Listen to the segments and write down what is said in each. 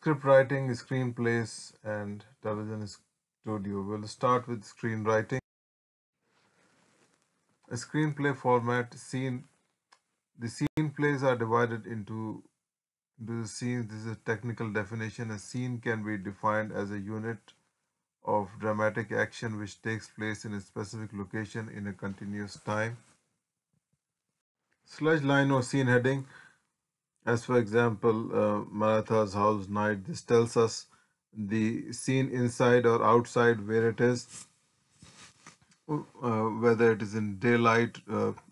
Scriptwriting Screenplays and television studio. We'll start with screenwriting. A screenplay format scene. The scene plays are divided into the scenes. This is a technical definition. A scene can be defined as a unit of dramatic action which takes place in a specific location in a continuous time. Slash line or scene heading, as for example, Maratha's house night. This tells us the scene inside or outside, where it is, whether it is in daylight,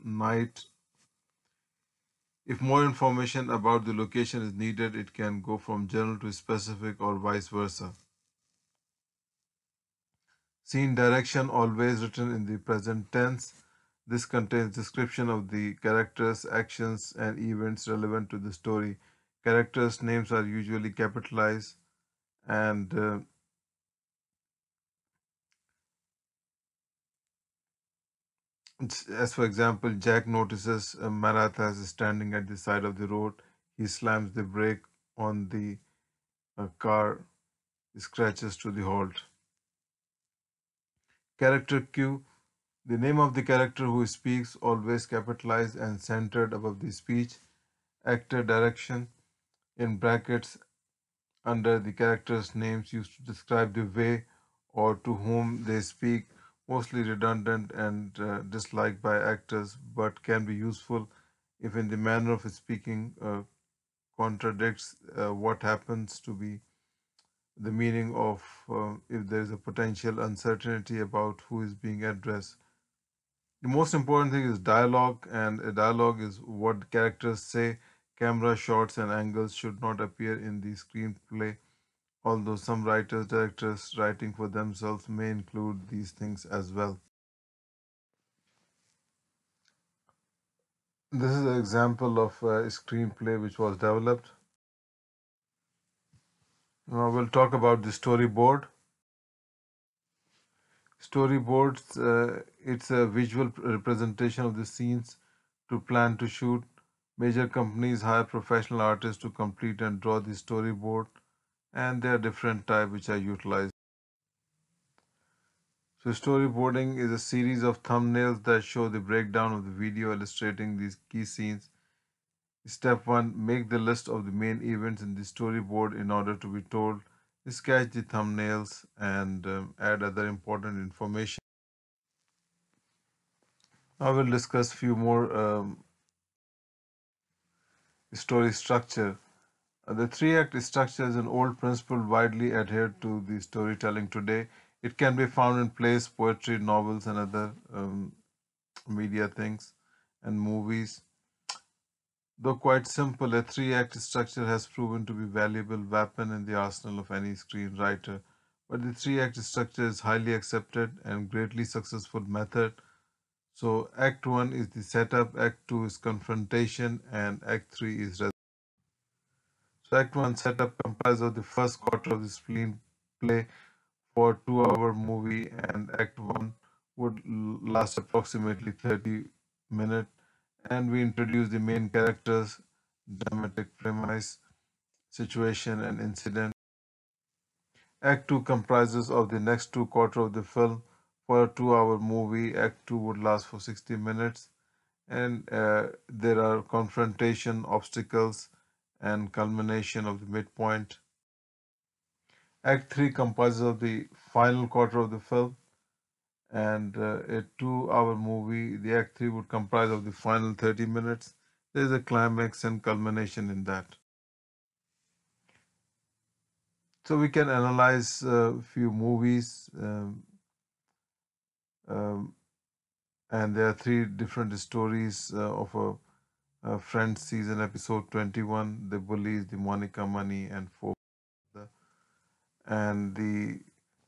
night. If more information about the location is needed, it can go from general to specific or vice versa. Scene direction, always written in the present tense. This contains description of the characters, actions, and events relevant to the story. Characters' names are usually capitalized, and as for example, Jack notices Maratha is standing at the side of the road. He slams the brake on the car, scratches to the halt. Character cue. The name of the character who speaks, always capitalized and centered above the speech. Actor direction, in brackets under the characters' names, used to describe the way or to whom they speak, mostly redundant and disliked by actors, but can be useful if in the manner of speaking contradicts what happens to be the meaning of, if there is a potential uncertainty about who is being addressed. The most important thing is dialogue, and a dialogue is what the characters say. Camera shots and angles should not appear in the screenplay, although some writers, directors writing for themselves may include these things as well. This is an example of a screenplay which was developed. Now we'll talk about the storyboard. Storyboards, it's a visual representation of the scenes to plan to shoot. Major companies hire professional artists to complete and draw the storyboard, and there are different types which are utilized. So storyboarding is a series of thumbnails that show the breakdown of the video illustrating these key scenes. Step 1. Make the list of the main events in the storyboard in order to be told. Sketch the thumbnails and add other important information. I will discuss few more story structure. The three-act structure is an old principle widely adhered to the storytelling today. It can be found in plays, poetry, novels, and other media things and movies. Though quite simple, a three-act structure has proven to be a valuable weapon in the arsenal of any screenwriter. But the three-act structure is highly accepted and greatly successful method. So Act 1 is the setup, Act 2 is confrontation, and Act 3 is resolution. So Act 1 setup comprises of the first quarter of the screenplay for 2-hour movie, and Act 1 would last approximately 30 minutes, and we introduce the main characters, dramatic premise, situation, and incident. Act 2 comprises of the next two quarters of the film. For a 2-hour movie, Act 2 would last for 60 minutes, and there are confrontation, obstacles, and culmination of the midpoint. Act 3 comprises of the final quarter of the film, and a 2-hour movie, the Act 3 would comprise of the final 30 minutes. There is a climax and culmination in that. So we can analyze a few movies, um, and there are three different stories of a Friends season episode 21, The Bullies, The Monica Money, and Four. And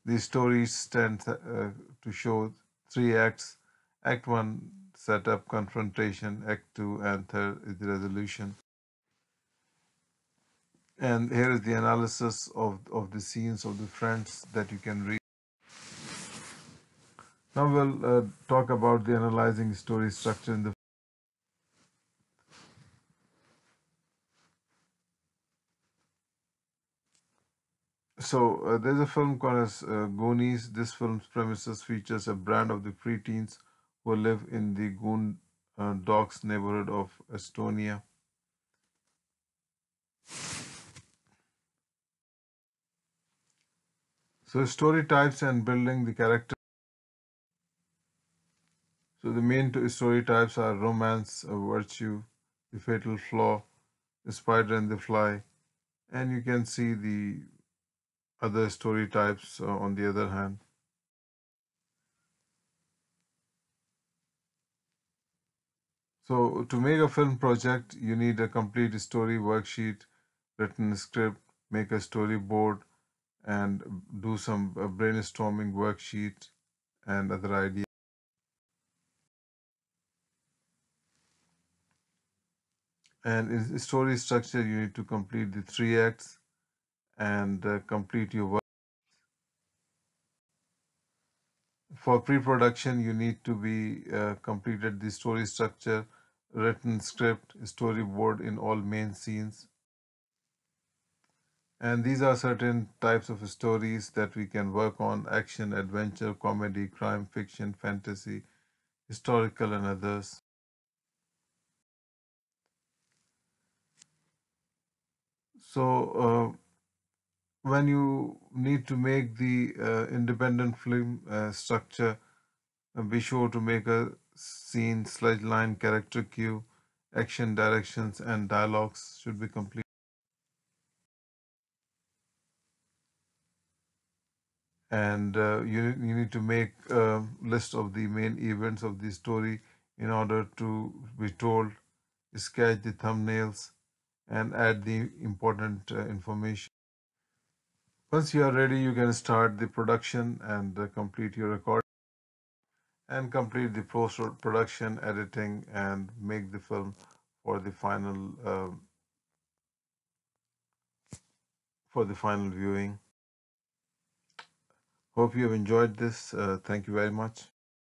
the stories tend to show three acts. Act 1 setup, confrontation, Act 2, and third is the resolution. And here is the analysis of the scenes of the Friends that you can read. Now we'll talk about the analyzing story structure in the. There's a film called as Goonies. This film's premises features a brand of the preteens who live in the Goon Docks neighborhood of Estonia. So story types and building the character. So the main two story types are romance, virtue, the fatal flaw, the spider and the fly, and you can see the other story types on the other hand. So to make a film project, you need a complete story worksheet, written script, make a storyboard, and do some brainstorming worksheet and other ideas. And in story structure, you need to complete the three acts and complete your work. For pre-production, you need to be completed the story structure, written script, storyboard in all main scenes. And these are certain types of stories that we can work on: action, adventure, comedy, crime, fiction, fantasy, historical, and others. So, when you need to make the independent film structure, be sure to make a scene, sludge line, character cue, action, directions, and dialogues should be complete. And you need to make a list of the main events of the story in order to be told, sketch the thumbnails, and add the important information. Once you are ready, you can start the production and complete your record and complete the post production, editing, and make the film for the final viewing. Hope you have enjoyed this. Thank you very much.